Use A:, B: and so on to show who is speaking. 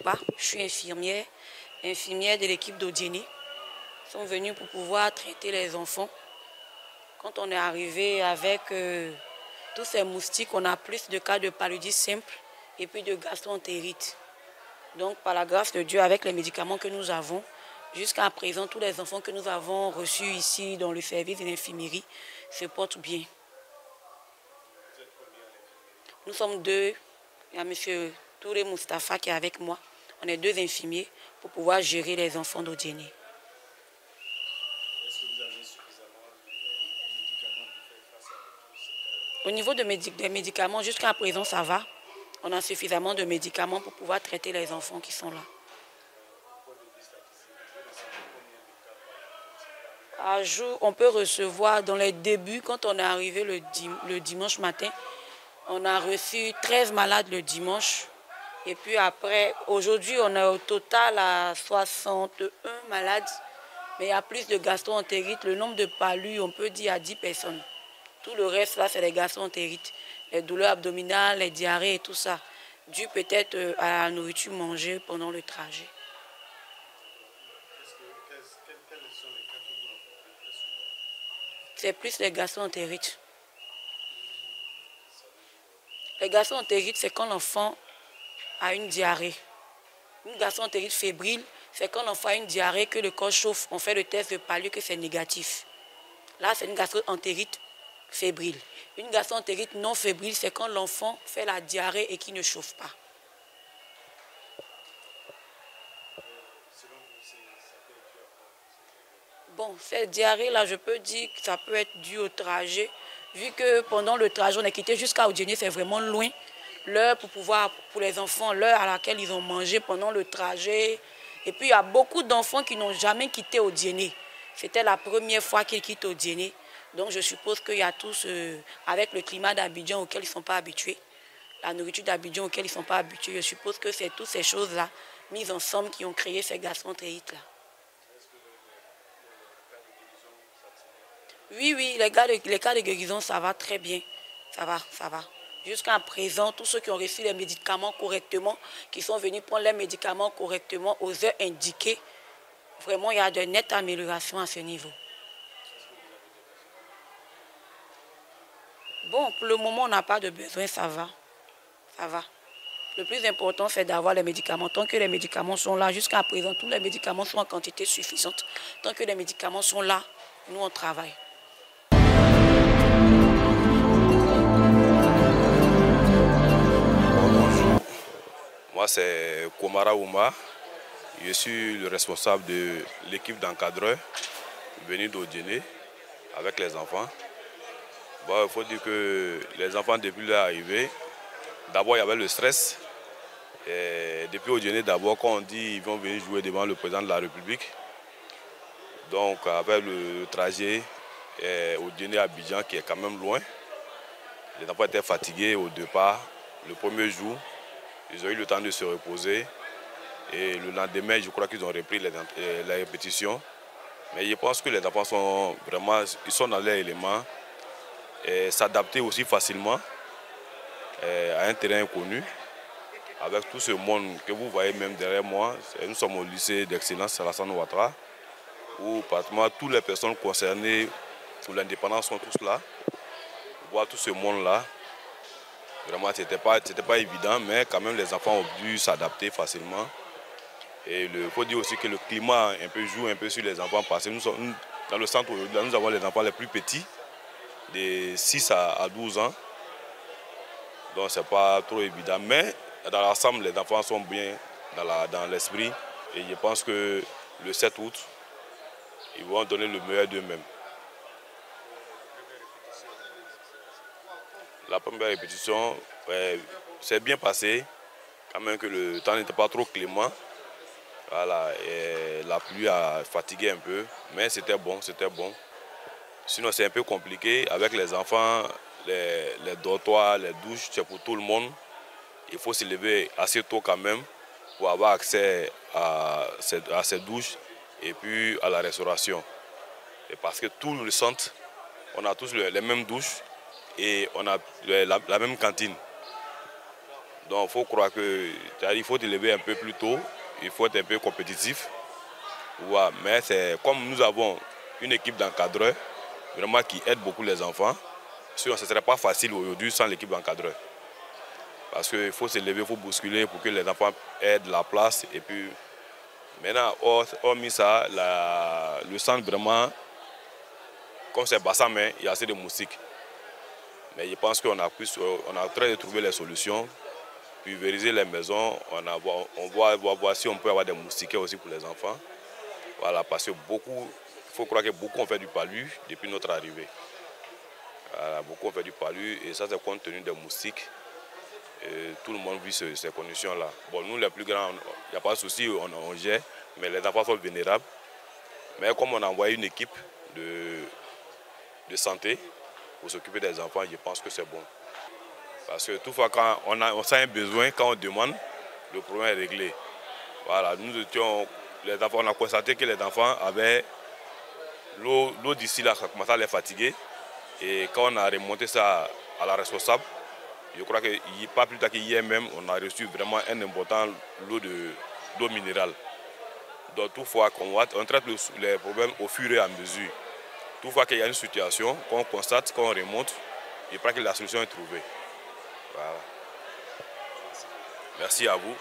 A: Tempa, je suis infirmière de l'équipe d'Odiéné. Ils sont venus pour pouvoir traiter les enfants. Quand on est arrivé avec tous ces moustiques, on a plus de cas de paludisme simple et puis de gastroentérite. Donc par la grâce de Dieu, avec les médicaments que nous avons, jusqu'à présent, tous les enfants que nous avons reçus ici dans le service de l'infirmerie se portent bien. Nous sommes deux. Il y a M. Touré Moustapha qui est avec moi. On est deux infirmiers pour pouvoir gérer les enfants d'Odiéné.
B: Est-ce que vous avez suffisamment de médicaments pour faire face à tous ces cas?
A: Au niveau des médicaments, jusqu'à présent, ça va. On a suffisamment de médicaments pour pouvoir traiter les enfants qui sont là. À jour, on peut recevoir dans les débuts, quand on est arrivé le dimanche matin, on a reçu 13 malades le dimanche. Et puis après, aujourd'hui, on est au total à 61 malades. Mais il y a plus de gastroentérite. Le nombre de palus, on peut dire à 10 personnes. Tout le reste, là, c'est les gastroentérites. Les douleurs abdominales, les diarrhées et tout ça. Dû peut-être à la nourriture mangée pendant le trajet.
B: Quels sont les cas que vous rencontrez très souvent?
A: C'est plus les gastroentérites. Les gastroentérites, c'est quand l'enfant a une diarrhée. Une gastroentérite fébrile, c'est quand l'enfant a une diarrhée, que le corps chauffe. On fait le test de palud, que c'est négatif. Là, c'est une gastroentérite fébrile. Une gastroentérite non fébrile, c'est quand l'enfant fait la diarrhée et qui ne chauffe pas. Bon, cette diarrhée-là, je peux dire que ça peut être dû au trajet. Vu que pendant le trajet, on est quitté jusqu'à Odiéné, c'est vraiment loin. L'heure pour les enfants, l'heure à laquelle ils ont mangé pendant le trajet. Et puis, il y a beaucoup d'enfants qui n'ont jamais quitté Odiéné. C'était la première fois qu'ils quittent Odiéné. Donc, je suppose qu'il y a tous, avec le climat d'Abidjan auquel ils ne sont pas habitués, la nourriture d'Abidjan auquel ils ne sont pas habitués, je suppose que c'est toutes ces choses-là, mises ensemble, qui ont créé ces gastroentérites-là. Oui, les cas de guérison, ça va très bien. Ça va. Jusqu'à présent, tous ceux qui ont reçu les médicaments correctement, qui sont venus prendre les médicaments correctement aux heures indiquées, vraiment, il y a de nettes améliorations à ce niveau. Bon, pour le moment, on n'a pas de besoin, ça va. Le plus important, c'est d'avoir les médicaments. Tant que les médicaments sont là, jusqu'à présent, tous les médicaments sont en quantité suffisante. Tant que les médicaments sont là, nous, on travaille.
C: Bonjour, moi c'est Komara Ouma. Je suis le responsable de l'équipe d'encadreurs venus d'Odiéné avec les enfants. Bon, il faut dire que les enfants, depuis leur arrivée, d'abord il y avait le stress. Et depuis Odiéné, d'abord, quand on dit qu'ils vont venir jouer devant le président de la République, donc avec le trajet Odiéné à Abidjan qui est quand même loin, les enfants étaient fatigués au départ. Le premier jour, ils ont eu le temps de se reposer. Et le lendemain, je crois qu'ils ont repris les répétitions. Mais je pense que les enfants sont vraiment, ils sont dans leur élément. Et s'adapter aussi facilement à un terrain inconnu. Avec tout ce monde que vous voyez même derrière moi, nous sommes au lycée d'excellence Alassane Ouattara, où pratiquement toutes les personnes concernées pour l'indépendance sont tous là. Voir tout ce monde-là, vraiment, ce n'était pas évident, mais quand même les enfants ont dû s'adapter facilement. Et il faut dire aussi que le climat joue un peu sur les enfants, parce que nous sommes dans le centre, nous avons les enfants les plus petits, de 6 à 12 ans. Donc ce n'est pas trop évident, mais dans l'ensemble, les enfants sont bien dans l'esprit. Et je pense que le 7 août, ils vont donner le meilleur d'eux-mêmes. La première répétition s'est bien passée, quand même que le temps n'était pas trop clément. Voilà, et la pluie a fatigué un peu, mais c'était bon. Sinon, c'est un peu compliqué avec les enfants, les dortoirs, les douches, c'est pour tout le monde. Il faut se lever assez tôt quand même pour avoir accès à ces douches et puis à la restauration. Et parce que tout le centre, on a tous les mêmes douches et on a la même cantine. Donc il faut croire il faut te lever un peu plus tôt, il faut être un peu compétitif. Ouais, mais c'est comme nous avons une équipe d'encadreurs vraiment qui aide beaucoup les enfants. Ce ne serait pas facile aujourd'hui sans l'équipe d'encadreurs. Parce qu'il faut se lever, il faut bousculer pour que les enfants aient de la place. Et puis maintenant, hormis ça, le centre vraiment, comme c'est bassin, mais il y a assez de moustiques. Mais je pense qu'on a en train de trouver les solutions, pulvériser les maisons, on va voir si on peut avoir des moustiquaires aussi pour les enfants. Voilà, parce que il faut croire que beaucoup ont fait du palu depuis notre arrivée. Voilà, beaucoup ont fait du palu et ça c'est compte tenu des moustiques. Et tout le monde vit ces conditions-là. Bon, nous les plus grands, il n'y a pas de souci, on gère, mais les enfants sont vulnérables. Mais comme on a envoyé une équipe de santé pour s'occuper des enfants, je pense que c'est bon. Parce que toutefois, quand on sent un besoin, quand on demande, le problème est réglé. Voilà, on a constaté que les enfants avaient l'eau d'ici là, ça commençait à les fatiguer. Et quand on a remonté ça à la responsable, je crois que pas plus tard qu'hier même, on a reçu vraiment un important lot d'eau minérale. Donc toutefois, on traite les problèmes au fur et à mesure. Toutefois qu'il y a une situation qu'on constate, qu'on remonte, je crois que la solution est trouvée. Voilà. Merci à vous.